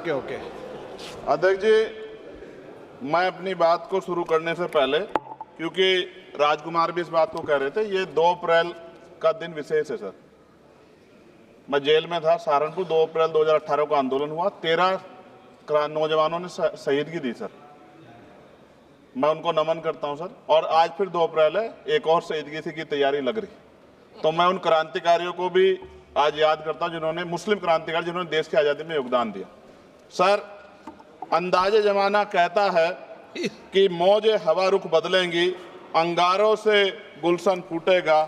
Okay. अध्यक्ष जी, मैं अपनी बात को शुरू करने से पहले, क्योंकि राजकुमार भी इस बात को कह रहे थे, ये 2 अप्रैल का दिन विशेष है सर। मैं जेल में था सहारनपुर, 2 अप्रैल 2018 को आंदोलन हुआ, 13 नौजवानों ने शहीदगी दी सर। मैं उनको नमन करता हूं सर। और आज फिर 2 अप्रैल है, एक और शहीदगी की तैयारी लग रही। तो मैं उन क्रांतिकारियों को भी आज याद करता हूं जिन्होंने, मुस्लिम क्रांतिकारी जिन्होंने देश की आज़ादी में योगदान दिया। सर, अंदाजे जमाना कहता है कि मौजे हवा रुख बदलेंगी, अंगारों से गुलशन फूटेगा,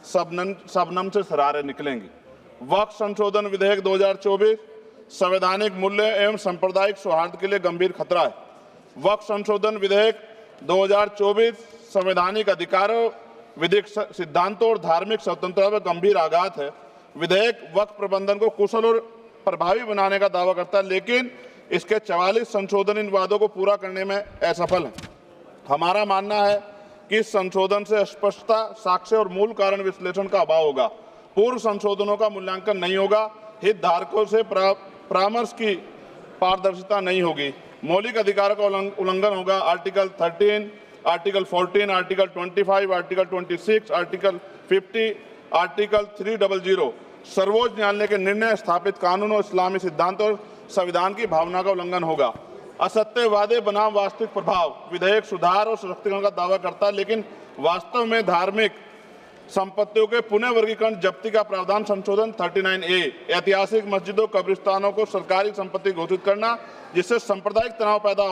शबनम से सरारे निकलेंगी। वक्फ संशोधन विधेयक 2024 संवैधानिक मूल्य एवं सांप्रदायिक सौहार्द के लिए गंभीर खतरा है। वक्फ संशोधन विधेयक 2024 संवैधानिक अधिकारों, विधिक सिद्धांतों और धार्मिक स्वतंत्रता पर गंभीर आघात है। विधेयक वक्फ प्रबंधन को कुशल और प्रभावी बनाने का दावा करता है, लेकिन इसके 44 संशोधन इन वादों को पूरा करने में असफल है। हमारा मानना है कि इस संशोधन से स्पष्टता, साक्ष्य और मूल कारण विश्लेषण का अभाव होगा। पूर्व संशोधनों का मूल्यांकन नहीं होगा, हितधारकों से परामर्श की पारदर्शिता नहीं होगी, मौलिक अधिकारों का उल्लंघन होगा। Article 13, article 14, article 25, article 26, article 50, article 300 सर्वोच्च न्यायालय के निर्णय, स्थापित कानून और इस्लामी सिद्धांत और संविधान की भावना का उल्लंघन होगा। असत्य वादे बनाम वास्तविक प्रभाव, विधेयक सुधार और सशक्तिकरण का दावा करता है, लेकिन वास्तव में धार्मिक संपत्तियों के पुनः वर्गीकरण जब्ती का प्रावधान संशोधन 39A, ऐतिहासिक मस्जिदों, कब्रिस्तानों को सरकारी संपत्ति घोषित करना, जिससे सांप्रदायिक तनाव पैदा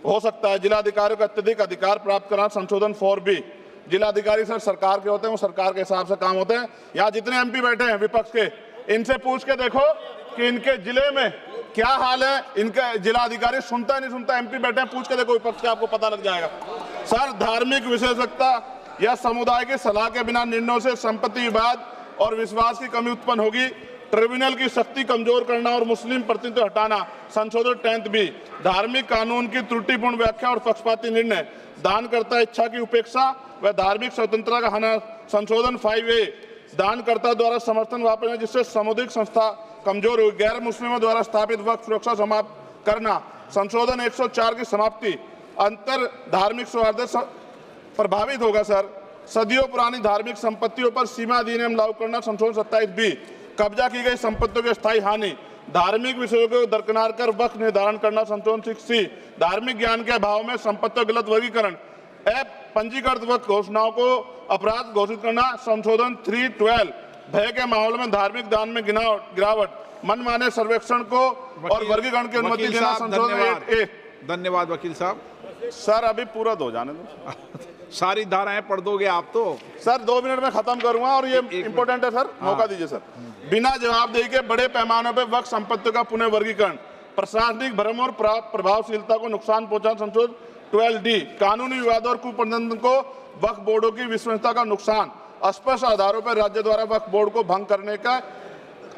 हो सकता है। जिलाधिकारियों को अत्यधिक अधिकार प्राप्त करना, संशोधन 4B। जिलाधिकारी सर सरकार के होते हैं, वो सरकार के हिसाब से काम होते हैं। यहाँ जितने MP बैठे हैं विपक्ष के, इनसे पूछ के देखो कि इनके जिले में क्या हाल है। इनका जिलाधिकारी सुनता नहीं सुनता, MP बैठे हैं, पूछ के देखो विपक्ष के, आपको पता लग जाएगा। सर, धार्मिक विशेषज्ञता या समुदाय की सलाह के बिना निर्णयों से संपत्ति विवाद और विश्वास की कमी उत्पन्न होगी। ट्रिब्यूनल की शक्ति कमजोर करना और मुस्लिम प्रतिनिधित्व हटाना, संशोधन 10B। धार्मिक कानून की त्रुटिपूर्ण व्याख्या और पक्षपाती निर्णय, दानकर्ता इच्छा की उपेक्षा व धार्मिक स्वतंत्रता का हनन, संशोधन 5A। दानकर्ता द्वारा समर्थन वापस लेना, जिससे सामुदायिक संस्था कमजोर हुई। गैर मुस्लिमों द्वारा स्थापित वक्फ सुरक्षा समाप्त करना, संशोधन 104 की समाप्ति। अंतर धार्मिक सौहार्द प्रभावित होगा सर। सदियों पुरानी धार्मिक संपत्तियों पर सीमा अधिनियम लागू करना, संशोधन 27B। कब्जा की गई संपत्तियों की स्थायी हानि, धार्मिक विषयों को दरकिनार कर वक्फ निर्धारण करना, संशोधन 6C। धार्मिक ज्ञान के अभाव में संपत्तियों गलत वर्गीकरण, पंजीकृत वक्फ घोषणाओं को अपराध घोषित करना, संशोधन 312। भय के माहौल में धार्मिक दान में गिरावट, मनमाने सर्वेक्षण को और वर्गीकरण की अनुमति देना, संशोधन 8A। धन्यवाद वकील साहब। सर, अभी पूरा दो जाने दो। सारी धाराएं पढ़ दोगे आप तो? सर, 2 मिनट में खत्म करूंगा और ये इंपॉर्टेंट है सर, मौका दीजिए सर। बिना जवाबदेही के बड़े पैमाने पर वक्फ संपत्तियों का पुनः वर्गीकरण, प्रशासनिक भ्रम और प्रभावशीलता को नुकसान पहुंचाना, संशोधन 12D। कानूनी विवाद और कुप्रबंधन को वक्फ बोर्डों की विश्वसनीयता का नुकसान, स्पष्ट आधारों पर राज्य द्वारा वक्फ बोर्ड को भंग करने का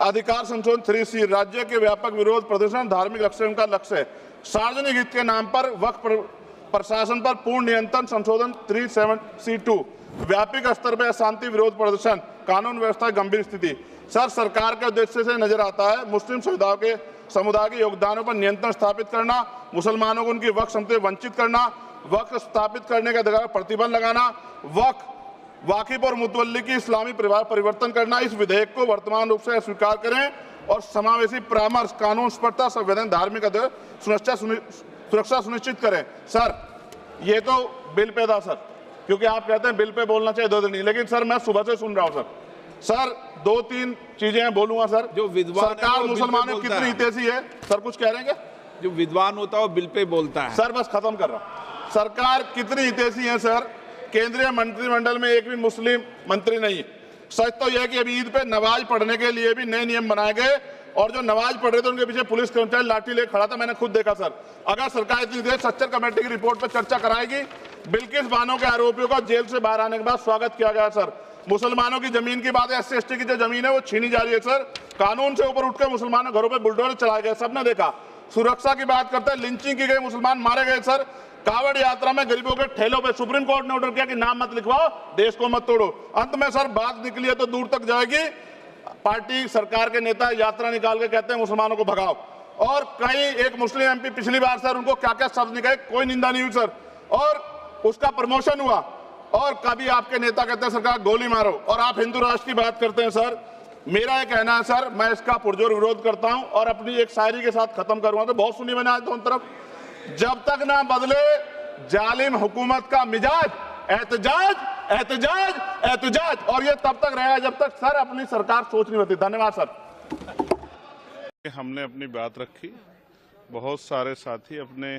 अधिकार, संशोधन 3C। राज्य के व्यापक विरोध प्रदर्शन धार्मिक लक्ष्य का लक्ष्य, सार्वजनिक हित के नाम पर वक्फ प्रशासन पर पूर्ण नियंत्रण, संशोधन 37C2। व्यापक स्तर पर अशांति विरोध प्रदर्शन, कानून व्यवस्था की गंभीर स्थिति। सर, सरकार के उद्देश्य से नजर आता है मुस्लिम समुदाय के योगदानों पर नियंत्रण स्थापित करना, मुसलमानों को उनकी वक्फ संपत्ति वंचित करना, वक्फ स्थापित करने का अधिकार प्रतिबंध लगाना, वाकिफ और मुतवल्ली की इस्लामी परिवर्तन करना। इस विधेयक को वर्तमान रूप से स्वीकार करें और समावेशी परामर्श, कानून स्पष्टता, संवैधानिक धार्मिक सुरक्षा सुनिश्चित करें। सर, ये तो बिल पे था सर, क्योंकि आप कहते हैं बिल पे बोलना चाहिए 2 दिन नहीं, लेकिन सर मैं सुबह से सुन रहा हूं सर 2-3 चीजें बोलूंगा सर। जो विद्वान सरकार मुसलमानों की कितनी हितैषी है सर, कुछ कह रहे हैं क्या? जो विद्वान होता है वो बिल पे बोलता है। सर बस खत्म कर रहा हूं। सरकार कितनी हितैषी है सर? केंद्रीय मंत्रिमंडल में एक भी मुस्लिम मंत्री नहीं है। सच तो यह है कि अभी ईद पे नमाज पढ़ने के लिए भी नए नियम बनाए गए और जो नमाज पढ़ रहे थे उनके पीछे पुलिस कर्मचारी लाठी लेकर खड़ा था, मैंने खुद देखा सर। अगर सरकार इतनी देर सच्चर कमेटी की रिपोर्ट पर चर्चा कराएगी, बिल्किस बानो के आरोपियों का जेल से बाहर आने के बाद स्वागत किया गया सर। मुसलमानों की जमीन की बात है, SC/ST की जो जमीन है वो छीनी जा रही है सर। कानून से ऊपर उठकर मुसलमानों घरों पर बुलडोजर चलाए गए, सबने देखा। सुरक्षा की बात करते हैं, लिंचिंग की गई, मुसलमान मारे गए सर। कावड़ यात्रा में गरीबों के ठेलों पे सुप्रीम कोर्ट ने ऑर्डर किया कि नाम मत लिखवाओ, देश को मत तोड़ो। अंत में सर बात निकली है तो दूर तक जाएगी। पार्टी सरकार के नेता यात्रा निकाल के कहते हैं मुसलमानों को भगाओ। और कई एक मुस्लिम एमपी पिछली बार सर उनको क्या क्या शब्द निकले, कोई निंदा नहीं हुई सर, और उसका प्रमोशन हुआ। और कभी आपके नेता कहते हैं सरकार गोली मारो, और आप हिंदू राष्ट्र की बात करते हैं सर। मेरा ये कहना है सर, मैं इसका पुरजोर विरोध करता हूं और अपनी एक शायरी के साथ खत्म करूंगा। तो बहुत सुनी मैंने आज दोनों तरफ, जब तक ना बदले जालिम हुकूमत का मिजाज, एहतजाज एहतजाज एहतजाज, और ये तब तक रहेगा जब तक सर अपनी सरकार सोच नहीं होती। धन्यवाद सर। हमने अपनी बात रखी, बहुत सारे साथी अपने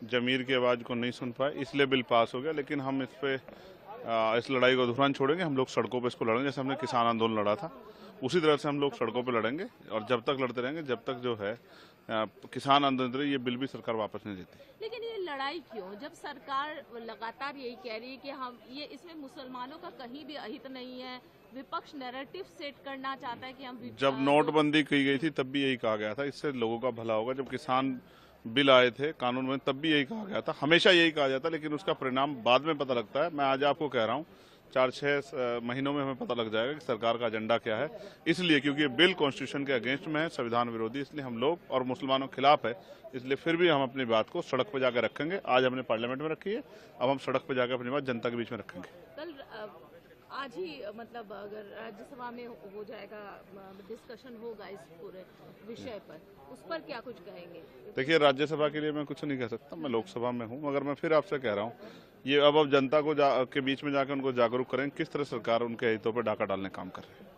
जमीर की आवाज़ को नहीं सुन पाए, इसलिए बिल पास हो गया। लेकिन हम इस लड़ाई को अधूरा नहीं छोड़ेंगे, हम लोग सड़कों पे इसको लड़ेंगे। जैसे हमने किसान आंदोलन लड़ा था, उसी तरह से हम लोग सड़कों पे लड़ेंगे, और जब तक लड़ते रहेंगे जब तक जो है किसान आंदोलन, ये बिल भी सरकार वापस नहीं देती। लेकिन ये लड़ाई क्यों, जब सरकार लगातार यही कह रही है कि हम ये इसमें मुसलमानों का कहीं भी अहित नहीं है, विपक्ष नैरेटिव सेट करना चाहता है कि हम जब नोटबंदी की गई थी तब भी यही कहा गया था, इससे लोगों का भला होगा। जब किसान बिल आए थे कानून में, तब भी यही कहा गया था, हमेशा यही कहा जाता, लेकिन उसका परिणाम बाद में पता लगता है। मैं आज आपको कह रहा हूँ 4-6 महीनों में हमें पता लग जाएगा कि सरकार का एजेंडा क्या है। इसलिए क्योंकि ये बिल कॉन्स्टिट्यूशन के अगेंस्ट में है, संविधान विरोधी, इसलिए हम लोग और मुसलमानों के खिलाफ है। इसलिए फिर भी हम अपनी बात को सड़क पर जाकर रखेंगे। आज हमने पार्लियामेंट में रखी है, अब हम सड़क पर जाकर अपनी बात जनता के बीच में रखेंगे। कल आज ही मतलब अगर राज्यसभा में हो जाएगा, डिस्कशन होगा इस पूरे विषय पर, उस पर क्या कुछ कहेंगे? देखिए, राज्यसभा के लिए मैं कुछ नहीं कह सकता, मैं लोकसभा में हूँ। मगर मैं फिर आपसे कह रहा हूँ, ये अब जनता को के बीच में जाकर उनको जागरूक करें किस तरह सरकार उनके हितों पर डाका डालने काम कर रही है।